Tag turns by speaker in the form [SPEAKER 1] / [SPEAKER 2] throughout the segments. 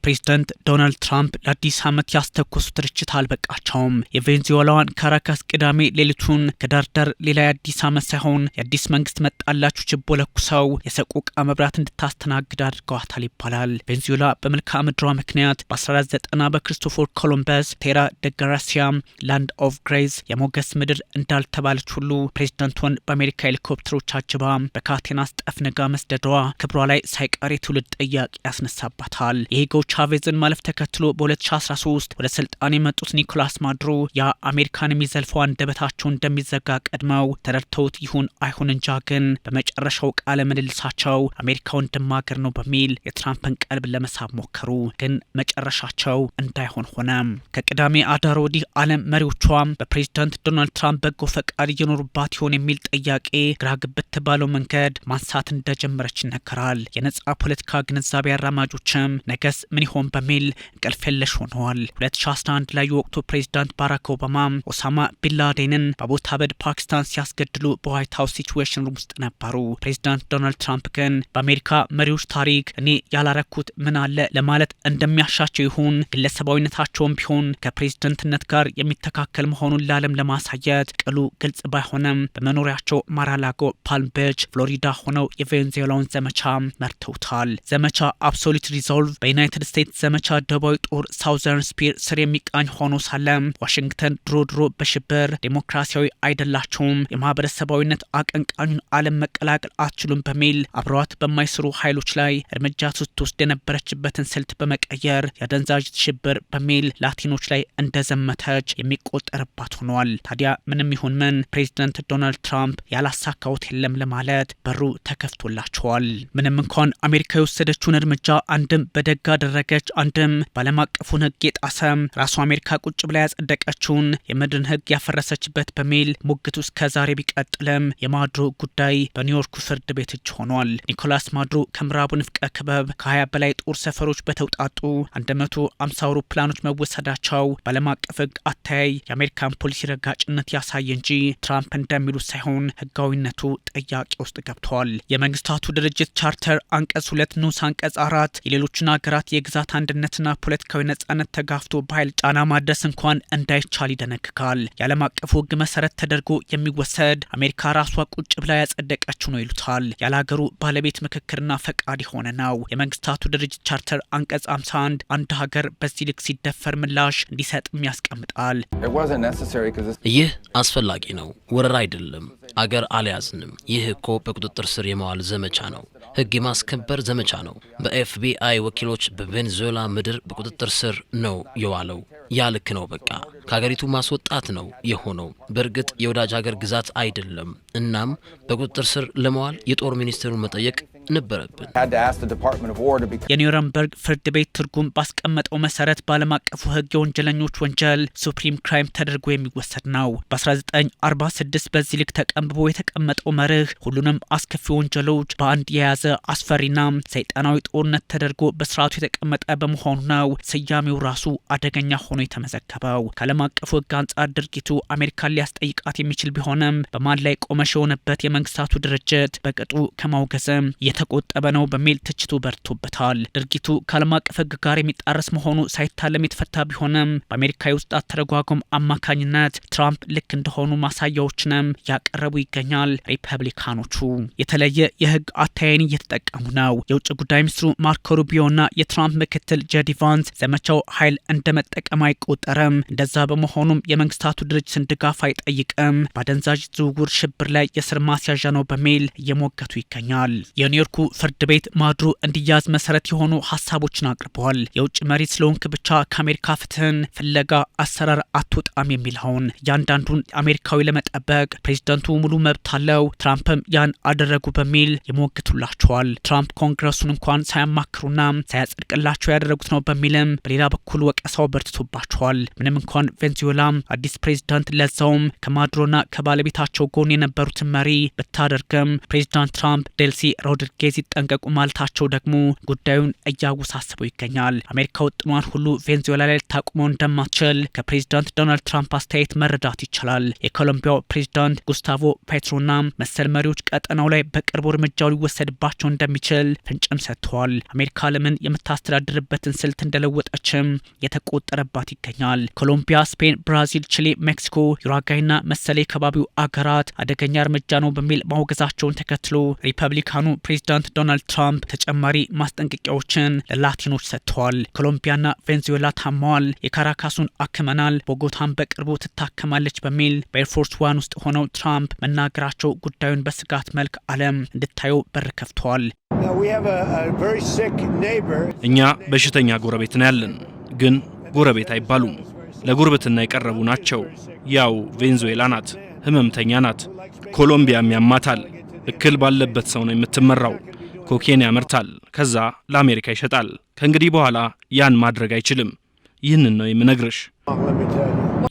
[SPEAKER 1] ፕሬዝዳንት ዶናልድ ትራምፕ ለአዲስ ዓመት ያስተኮሱት ርችት አልበቃቸውም። የቬንዙዌላዋን ካራካስ ቅዳሜ ሌሊቱን ከዳርዳር ሌላ የአዲስ ዓመት ሳይሆን የአዲስ መንግስት መጣላችሁ ችቦ ለኩሰው የሰቆቃ መብራት እንድታስተናግድ አድርገዋታል ይባላል። ቬንዙዌላ በመልክዓ ምድሯ ምክንያት በ1490 በክሪስቶፈር ኮሎምበስ ቴራ ደ ግራሲያ ላንድ ኦፍ ግሬዝ የሞገስ ምድር እንዳልተባለች ሁሉ ፕሬዝዳንቷን በአሜሪካ ሄሊኮፕተሮች አጅባ በካቴና አስጠፍንጋ መስደዷ ክብሯ ላይ ሳይቀር የትውልድ ጥያቄ ያስነሳባታል። የሂጎ ቻቬዝን ማለፍ ተከትሎ በ2013 ወደ ስልጣን የመጡት ኒኮላስ ማዱሮ የአሜሪካን የሚዘልፈው አንደበታቸው እንደሚዘጋ ቀድመው ተረድተውት ይሁን አይሁን እንጃ ግን በመጨረሻው ቃለ ምልልሳቸው አሜሪካ ወንድም ሀገር ነው በሚል የትራምፕን ቀልብ ለመሳብ ሞከሩ። ግን መጨረሻቸው እንዳይሆን ሆነ። ከቅዳሜ አዳር ወዲህ ዓለም መሪዎቿም በፕሬዝዳንት ዶናልድ ትራምፕ በጎ ፈቃድ እየኖሩባት ይሆን የሚል ጥያቄ ግራ ግብት ባለው መንገድ ማንሳት እንደጀመረች ይነገራል። የነጻ ፖለቲካ ግንዛቤ አራማጆችም ነገስ ምን ይሆን በሚል እንቅልፍ የለሽ ሆነዋል። 2011 ላይ የወቅቱ ፕሬዝዳንት ባራክ ኦባማ ኦሳማ ቢንላዴንን በአቦታበድ ፓኪስታን ሲያስገድሉ በዋይት ሀውስ ሲቹዌሽን ሩም ውስጥ ነበሩ። ፕሬዝዳንት ዶናልድ ትራምፕ ግን በአሜሪካ መሪዎች ታሪክ እኔ ያላረኩት ምን አለ ለማለት እንደሚያሻቸው ይሁን ግለሰባዊነታቸውም ቢሆን ከፕሬዝዳንትነት ጋር የሚተካከል መሆኑን ለዓለም ለማሳየት ቅሉ ግልጽ ባይሆንም በመኖሪያቸው ማራላጎ ፓልም ቢች ፍሎሪዳ ሆነው የቬንዙዌላውን ዘመቻ መርተውታል። ዘመቻ አብሶሉት ሪዞልቭ በዩናይትድ ስቴትስ ዘመቻ ደቡባዊ ጦር ሳውዘርን ስፒር ስር የሚቃኝ ሆኖ ሳለ ዋሽንግተን ድሮ በሽብር ዴሞክራሲያዊ አይደላቸውም፣ የማህበረሰባዊነት አቀንቃኙን ዓለም መቀላቀል አትችሉም በሚል አብረዋት በማይሰሩ ኃይሎች ላይ እርምጃ ስትወስድ የነበረችበትን ስልት በመቀየር የአደንዛዥ ሽብር በሚል ላቲኖች ላይ እንደዘመተች የሚቆጠርባት ሆኗል። ታዲያ ምንም ይሁን ምን ፕሬዝዳንት ዶናልድ ትራምፕ ያላሳካውት የለም ለማለት በሩ ተከፍቶላቸዋል። ምንም እንኳን አሜሪካ የወሰደችውን እርምጃ አንድም በደግ አደረገች፣ አንድም ባለም አቀፉን ሕግ የጣሰ ራሱ አሜሪካ ቁጭ ብላ ያጸደቀችውን የምድርን ሕግ ያፈረሰችበት በሚል ሙግቱ እስከ ዛሬ ቢቀጥልም የማዱሮ ጉዳይ በኒውዮርኩ ፍርድ ቤት እጅ ሆኗል። ኒኮላስ ማዱሮ ከምዕራቡ ንፍቀ ክበብ ከ20 በላይ ጦር ሰፈሮች በተውጣጡ 150 አውሮፕላኖች መወሰዳቸው ባለም አቀፍ ሕግ አተያይ የአሜሪካን ፖሊሲ ረጋጭነት ያሳየ እንጂ ትራምፕ እንደሚሉት ሳይሆን ሕጋዊነቱ ጥያቄ ውስጥ ገብቷል። የመንግስታቱ ድርጅት ቻርተር አንቀጽ 2 ንዑስ አንቀጽ 4 የሌሎችን ሀገራት የግዛት አንድነትና ፖለቲካዊ ነጻነት ተጋፍቶ በኃይል ጫና ማድረስ እንኳን እንዳይቻል ይደነግጋል። የዓለም አቀፉ ሕግ መሰረት ተደርጎ የሚወሰድ አሜሪካ ራሷ ቁጭ ብላ ያጸደቀችው ነው ይሉታል። ያለ ሀገሩ ባለቤት ምክክርና ፈቃድ የሆነ ነው። የመንግስታቱ ድርጅት ቻርተር አንቀጽ 51 አንድ ሀገር በዚህ ልክ ሲደፈር ምላሽ እንዲሰጥም ያስቀምጣል።
[SPEAKER 2] ይህ አስፈላጊ ነው፣ ወረራ አይደለም። አገር አልያዝንም። ይህ እኮ በቁጥጥር ስር የመዋል ዘመቻ ነው። ሕግ የማስከበር ዘመቻ ነው። በኤፍቢአይ ወኪሎች በቬንዙዌላ ምድር በቁጥጥር ስር ነው የዋለው። ያ ልክ ነው። በቃ ከሀገሪቱ ማስወጣት ነው የሆነው። በእርግጥ የወዳጅ ሀገር ግዛት አይደለም። እናም በቁጥጥር ስር ለመዋል የጦር ሚኒስቴሩን መጠየቅ ነበረብን።
[SPEAKER 1] የኒውረምበርግ ፍርድ ቤት ትርጉም ባስቀመጠው መሰረት በዓለም አቀፉ ሕግ የወንጀለኞች ወንጀል ሱፕሪም ክራይም ተደርጎ የሚወሰድ ነው። በ1946 በዚህ ልክ ተቀንብቦ የተቀመጠው መርህ ሁሉንም አስከፊ ወንጀሎች በአንድ የያዘ አስፈሪና ሰይጣናዊ ጦርነት ተደርጎ በስርዓቱ የተቀመጠ በመሆኑ ነው ስያሜው ራሱ አደገኛ ሆኖ የተመዘገበው። ከዓለም አቀፉ ሕግ አንጻር ድርጊቱ አሜሪካን ሊያስጠይቃት የሚችል ቢሆንም በማን ላይ ቆመሽ የሆነበት የመንግስታቱ ድርጅት በቅጡ ከማውገዝም የተቆጠበ ነው በሚል ትችቱ በርቶበታል። ድርጊቱ ከዓለም አቀፍ ሕግ ጋር የሚጣረስ መሆኑ ሳይታለም የተፈታ ቢሆንም በአሜሪካ የውስጥ አተረጓጎም አማካኝነት ትራምፕ ልክ እንደሆኑ ማሳያዎችንም ያቀረቡ ይገኛል። ሪፐብሊካኖቹ የተለየ የሕግ አተያይን እየተጠቀሙ ነው። የውጭ ጉዳይ ሚኒስትሩ ማርኮ ሩቢዮና የትራምፕ ምክትል ጄዲ ቫንስ ዘመቻው ኃይል እንደመጠቀም አይቆጠርም፣ እንደዛ በመሆኑም የመንግስታቱ ድርጅትን ድጋፍ አይጠይቅም፣ በአደንዛዥ ዝውውር ሽብር ላይ የስር ማስያዣ ነው በሚል እየሞገቱ ይገኛል። የኒውዮርኩ ፍርድ ቤት ማዱሮ እንዲያዝ መሰረት የሆኑ ሀሳቦችን አቅርበዋል። የውጭ መሪ ስለሆንክ ብቻ ከአሜሪካ ፍትህን ፍለጋ አሰራር አትወጣም የሚለውን እያንዳንዱን አሜሪካዊ ለመጠበቅ ፕሬዝዳንቱ ሙሉ መብት አለው፣ ትራምፕም ያን አደረጉ በሚል ይሞግቱላቸዋል። ትራምፕ ኮንግረሱን እንኳን ሳያማክሩና ሳያጸድቅላቸው ያደረጉት ነው በሚልም በሌላ በኩል ወቀሳው በርትቶባቸዋል። ምንም እንኳን ቬንዙዌላ አዲስ ፕሬዝዳንት ለዛውም ከማዱሮና ከባለቤታቸው ጎን የነበሩትን መሪ ብታደርግም ፕሬዝዳንት ትራምፕ ዴልሲ ሮድሪጌዝ ኬዝ ይጠንቀቁ ማለታቸው ደግሞ ጉዳዩን እያወሳሰበው ይገኛል። አሜሪካ ውጥኗን ሁሉ ቬንዙዌላ ላይ ልታቆመው እንደማትችል ከፕሬዚዳንት ዶናልድ ትራምፕ አስተያየት መረዳት ይቻላል። የኮሎምቢያው ፕሬዚዳንት ጉስታቮ ፔትሮና መሰል መሪዎች ቀጠናው ላይ በቅርቡ እርምጃው ሊወሰድባቸው እንደሚችል ፍንጭም ሰጥተዋል። አሜሪካ ለምን የምታስተዳድርበትን ስልት እንደለወጠችም የተቆጠረባት ይገኛል። ኮሎምቢያ፣ ስፔን፣ ብራዚል፣ ቺሊ፣ ሜክሲኮ፣ ዩራጓይና መሰል የከባቢው አገራት አደገኛ እርምጃ ነው በሚል ማውገዛቸውን ተከትሎ ሪፐብሊካኑ ፕሬዚዳንት ዶናልድ ትራምፕ ተጨማሪ ማስጠንቀቂያዎችን ለላቲኖች ሰጥተዋል። ኮሎምቢያና ቬንዙዌላ ታመዋል፣ የካራካሱን አክመናል፣ ቦጎታን በቅርቡ ትታከማለች በሚል በኤርፎርስ ዋን ውስጥ ሆነው ትራምፕ መናገራቸው ጉዳዩን በስጋት መልክ ዓለም እንድታየው በር ከፍተዋል።
[SPEAKER 3] እኛ በሽተኛ ጎረቤት ነው ያለን፣ ግን ጎረቤት አይባሉም። ለጉርብትና የቀረቡ ናቸው። ያው ቬንዙዌላ ናት፣ ህመምተኛ ናት። ኮሎምቢያም ያማታል። እክል ባለበት ሰው ነው የምትመራው። ኮኬን ያመርታል፣ ከዛ ለአሜሪካ ይሸጣል። ከእንግዲህ በኋላ ያን ማድረግ አይችልም። ይህንን ነው የምነግርሽ።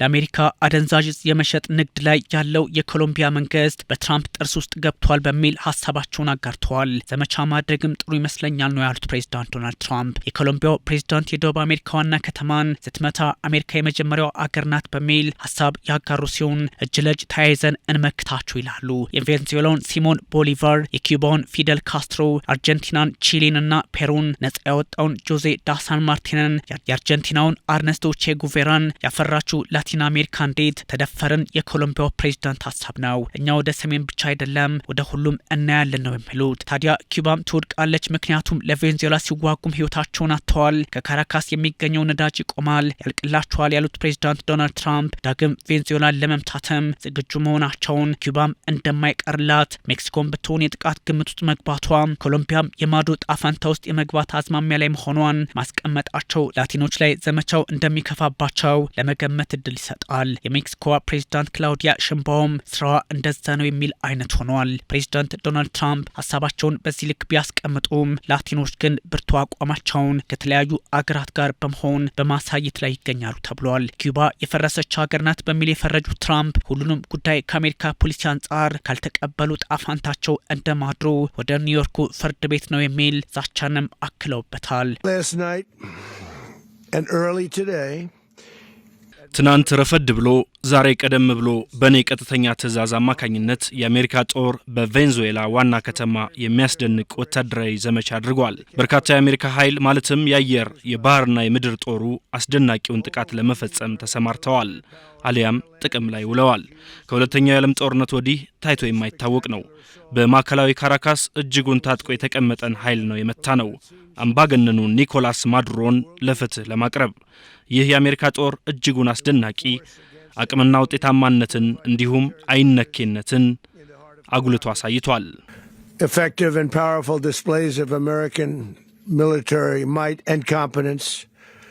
[SPEAKER 1] ለአሜሪካ አደንዛዥ የመሸጥ ንግድ ላይ ያለው የኮሎምቢያ መንግስት በትራምፕ ጥርስ ውስጥ ገብቷል በሚል ሀሳባቸውን አጋርተዋል። ዘመቻ ማድረግም ጥሩ ይመስለኛል ነው ያሉት ፕሬዚዳንት ዶናልድ ትራምፕ። የኮሎምቢያው ፕሬዚዳንት የደቡብ አሜሪካ ዋና ከተማን ስትመታ አሜሪካ የመጀመሪያው አገር ናት በሚል ሀሳብ ያጋሩ ሲሆን እጅ ለእጅ ተያይዘን እንመክታችሁ ይላሉ። የቬንዙዌላውን ሲሞን ቦሊቫር፣ የኪዩባውን ፊደል ካስትሮ፣ አርጀንቲናን፣ ቺሊን እና ፔሩን ነጻ ያወጣውን ጆዜ ዳሳን ማርቲንን፣ የአርጀንቲናውን አርነስቶ ቼ ጉቬራን ያፈራችው ላቲን አሜሪካ እንዴት ተደፈርን? የኮሎምቢያው ፕሬዚዳንት ሀሳብ ነው። እኛ ወደ ሰሜን ብቻ አይደለም ወደ ሁሉም እናያለን ነው የሚሉት። ታዲያ ኪዩባም ትወድቃለች፣ ምክንያቱም ለቬንዙዌላ ሲዋጉም ህይወታቸውን አጥተዋል። ከካራካስ የሚገኘው ነዳጅ ይቆማል፣ ያልቅላቸዋል ያሉት ፕሬዚዳንት ዶናልድ ትራምፕ ዳግም ቬንዙዌላን ለመምታትም ዝግጁ መሆናቸውን፣ ኪዩባም እንደማይቀርላት፣ ሜክሲኮን ብትሆን የጥቃት ግምት ውስጥ መግባቷ፣ ኮሎምቢያም የማዶ ጣፋንታ ውስጥ የመግባት አዝማሚያ ላይ መሆኗን ማስቀመጣቸው ላቲኖች ላይ ዘመቻው እንደሚከፋባቸው ለመገመት እድል ይሰጣል። የሜክሲኮዋ ፕሬዚዳንት ክላውዲያ ሽምባውም ስራዋ እንደዛ ነው የሚል አይነት ሆኗል። ፕሬዚዳንት ዶናልድ ትራምፕ ሀሳባቸውን በዚህ ልክ ቢያስቀምጡም ላቲኖች ግን ብርቱ አቋማቸውን ከተለያዩ አገራት ጋር በመሆን በማሳየት ላይ ይገኛሉ ተብሏል። ኪዩባ የፈረሰች ሀገር ናት በሚል የፈረጁት ትራምፕ ሁሉንም ጉዳይ ከአሜሪካ ፖሊሲ አንጻር ካልተቀበሉ ጣፋንታቸው እንደማድሮ ወደ ኒውዮርኩ ፍርድ ቤት ነው የሚል ዛቻንም አክለውበታል።
[SPEAKER 3] ትናንት ረፈድ ብሎ ዛሬ ቀደም ብሎ በኔ ቀጥተኛ ትዕዛዝ አማካኝነት የአሜሪካ ጦር በቬንዙዌላ ዋና ከተማ የሚያስደንቅ ወታደራዊ ዘመቻ አድርጓል። በርካታ የአሜሪካ ኃይል ማለትም የአየር የባህርና የምድር ጦሩ አስደናቂውን ጥቃት ለመፈጸም ተሰማርተዋል፣ አሊያም ጥቅም ላይ ውለዋል። ከሁለተኛው የዓለም ጦርነት ወዲህ ታይቶ የማይታወቅ ነው። በማዕከላዊ ካራካስ እጅጉን ታጥቆ የተቀመጠን ኃይል ነው የመታ ነው፣ አምባገነኑ ኒኮላስ ማዱሮን ለፍትህ ለማቅረብ። ይህ የአሜሪካ ጦር እጅጉን አስደናቂ አቅምና ውጤታማነትን እንዲሁም አይነኬነትን አጉልቶ አሳይቷል።
[SPEAKER 4] Effective and powerful displays of American military might and competence.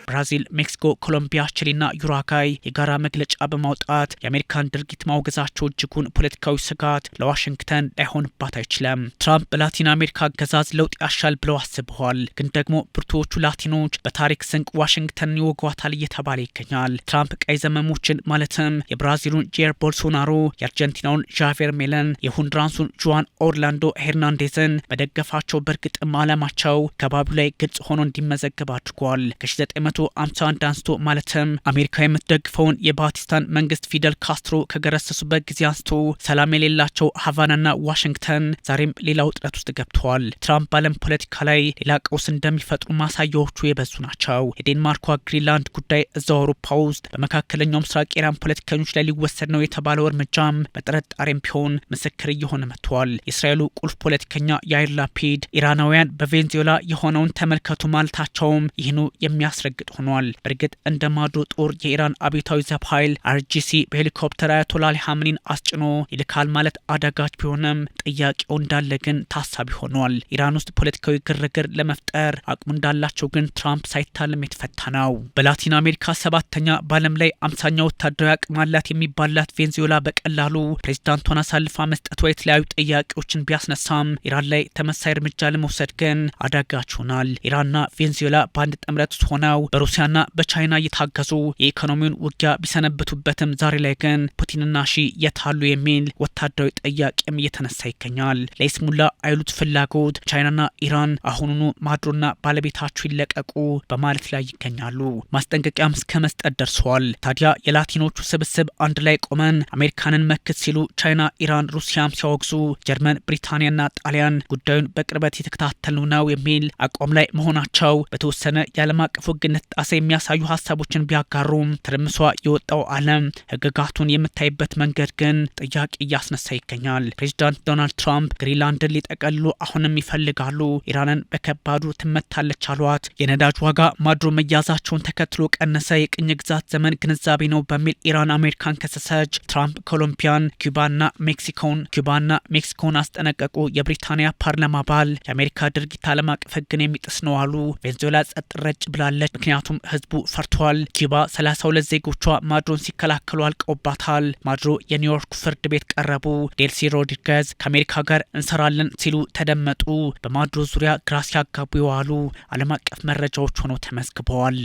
[SPEAKER 1] ብራዚል፣ ሜክሲኮ፣ ኮሎምቢያ፣ ቺሊና ዩራጓይ የጋራ መግለጫ በማውጣት የአሜሪካን ድርጊት ማውገዛቸው እጅጉን ፖለቲካዊ ስጋት ለዋሽንግተን ላይሆንባት አይችልም። ትራምፕ በላቲን አሜሪካ አገዛዝ ለውጥ ያሻል ብለው አስበዋል። ግን ደግሞ ብርቱዎቹ ላቲኖች በታሪክ ስንቅ ዋሽንግተንን ይወጓታል እየተባለ ይገኛል። ትራምፕ ቀይ ዘመሞችን ማለትም የብራዚሉን ጄር ቦልሶናሮ፣ የአርጀንቲናውን ዣቬር ሜለን፣ የሆንዱራሱን ጁዋን ኦርላንዶ ሄርናንዴዝን መደገፋቸው በእርግጥም አለማቸው ከባቢው ላይ ግልጽ ሆኖ እንዲመዘገብ አድርጓል። ከ1951 አንስቶ ማለትም አሜሪካ የምትደግፈውን የባቲስታን መንግስት ፊደል ካስትሮ ከገረሰሱበት ጊዜ አንስቶ ሰላም የሌላቸው ሀቫናና ዋሽንግተን ዛሬም ሌላ ውጥረት ውስጥ ገብተዋል። ትራምፕ በዓለም ፖለቲካ ላይ ሌላ ቀውስ እንደሚፈጥሩ ማሳያዎቹ የበዙ ናቸው። የዴንማርኳ ግሪንላንድ ጉዳይ እዛው አውሮፓ ውስጥ በመካከለኛው ምስራቅ ኢራን ፖለቲከኞች ላይ ሊወሰድ ነው የተባለው እርምጃም በጥርጣሬም ቢሆን ምስክር እየሆነ መጥቷል። የእስራኤሉ ቁልፍ ፖለቲከኛ ያይር ላፒድ ኢራናውያን በቬንዙዌላ የሆነውን ተመልከቱ ማለታቸውም ይህኑ የሚያስረግጥ ሆኗል። በእርግጥ እንደ ማዶ ጦር የኢራን አብዮታዊ ዘብ ኃይል አርጂሲ በሄሊኮፕተር አያቶላ አሊ ሀምኒን አስጭኖ ይልካል ማለት አዳጋች ቢሆንም ጥያቄው እንዳለ ግን ታሳቢ ሆኗል። ኢራን ውስጥ ፖለቲካዊ ግርግር ለመፍጠር አቅሙ እንዳላቸው ግን ትራምፕ ሳይታለም የተፈታ ነው። በላቲን አሜሪካ 7ኛ በዓለም ላይ 50ኛ ወታደራዊ አቅም አላት የሚባላት ቬንዙዌላ በቀላሉ ፕሬዚዳንቷን አሳልፋ መስጠቷ የተለያዩ ጥያቄዎችን ቢያስነሳም ኢራን ላይ ተመሳይ እርምጃ ለመውሰድ ግን አዳጋች ሆኗል። ኢራንና ቬንዙዌላ በአንድ ጥምረት ውስጥ ሆነው በሩሲያና በቻይና እየታገዙ የኢኮኖሚውን ውጊያ ቢሰነብቱበትም ዛሬ ላይ ግን ፑቲንና ሺ የታሉ የሚል ወታደራዊ ጥያቄም እየተነሳ ይገኛል። ለይስሙላ አይሉት ፍላጎት ቻይናና ኢራን አሁኑኑ ማድሮና ባለቤታቸው ይለቀቁ በማለት ላይ ይገኛሉ። ማስጠንቀቂያም እስከ መስጠት ደርሰዋል። ታዲያ የላቲኖቹ ስብስብ አንድ ላይ ቆመን አሜሪካንን መክት ሲሉ ቻይና፣ ኢራን፣ ሩሲያም ሲያወግዙ ጀርመን፣ ብሪታንያና ጣሊያን ጉዳዩን በቅርበት የተከታተሉ ነው የሚል አቋም ላይ መሆናቸው በተወሰነ የዓለም አቀፍ ሕግነት ጣሰ የሚያሳዩ ሀሳቦችን ቢያጋሩም ትርምሷ የወጣው ዓለም ሕግጋቱን የምታይበት መንገድ ግን ጥያቄ እያስነሳ ይገኛል። ፕሬዚዳንት ዶናልድ ትራምፕ ግሪንላንድን ሊጠቀልሉ አሁንም ይፈልጋሉ። ኢራንን በከባዱ ትመታለች አሏት። የነዳጅ ዋጋ ማድሮ መያዛቸውን ተከትሎ ቀነሰ። የቅኝ ግዛት ዘመን ግንዛቤ ነው በሚል ኢራን አሜሪካን ከሰሰች። ትራምፕ ኮሎምቢያን፣ ኩባና ሜክሲኮን አስጠነቀቁ። የብሪታንያ ፓርላማ አባል የአሜሪካ ድርጊት ዓለም አቀፍ ሕግን የሚጥስ ነው አሉ። ቬንዙዌላ ጸጥ ረጭ ብላለች፣ ምክንያቱም ህዝቡ ፈርቷል። ኩባ 32 ዜጎቿ ማድሮን ሲከላከሉ አልቀውባታል። ማድሮ የኒውዮርክ ፍርድ ቤት ቀረቡ። ዴልሲ ሮድሪገዝ ከአሜሪካ ጋር እንሰራለን ሲሉ ተደመጡ። በማድሮ ዙሪያ ግራ ሲያጋቡ የዋሉ ዓለም አቀፍ መረጃዎች ሆነው ተመዝግበዋል።